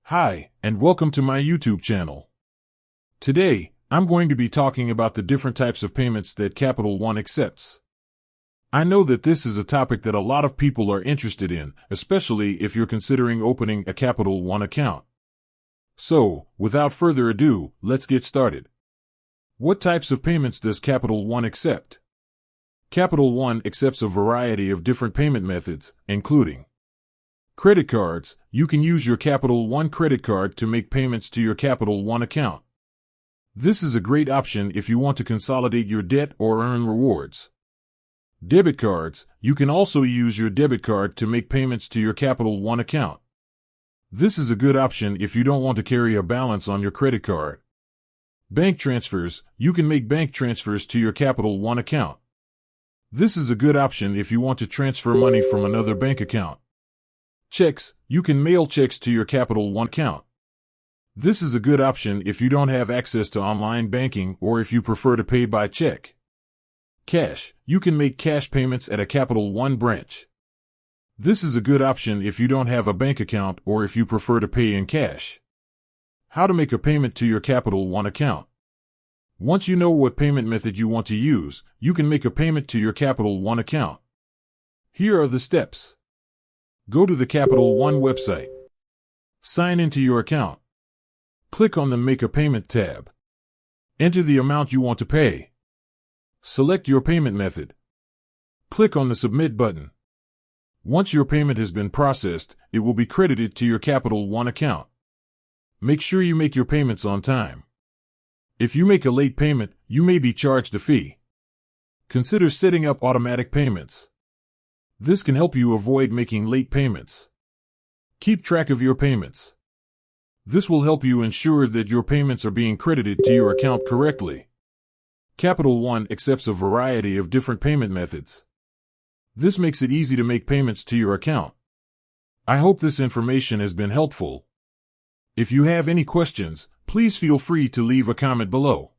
Hi, and welcome to my YouTube channel. Today, I'm going to be talking about the different types of payments that Capital One accepts. I know that this is a topic that a lot of people are interested in, especially if you're considering opening a Capital One account. So, without further ado, let's get started. What types of payments does Capital One accept? Capital One accepts a variety of different payment methods, including credit cards. You can use your Capital One credit card to make payments to your Capital One account. This is a great option if you want to consolidate your debt or earn rewards. Debit cards. You can also use your debit card to make payments to your Capital One account. This is a good option if you don't want to carry a balance on your credit card. Bank transfers. You can make bank transfers to your Capital One account. This is a good option if you want to transfer money from another bank account. Checks. You can mail checks to your Capital One account. This is a good option if you don't have access to online banking or if you prefer to pay by check. Cash. You can make cash payments at a Capital One branch. This is a good option if you don't have a bank account or if you prefer to pay in cash. How to make a payment to your Capital One account. Once you know what payment method you want to use, you can make a payment to your Capital One account. Here are the steps. Go to the Capital One website. Sign into your account. Click on the Make a Payment tab. Enter the amount you want to pay. Select your payment method. Click on the Submit button. Once your payment has been processed, it will be credited to your Capital One account. Make sure you make your payments on time. If you make a late payment, you may be charged a fee. Consider setting up automatic payments. This can help you avoid making late payments. Keep track of your payments. This will help you ensure that your payments are being credited to your account correctly. Capital One accepts a variety of different payment methods. This makes it easy to make payments to your account. I hope this information has been helpful. If you have any questions, please feel free to leave a comment below.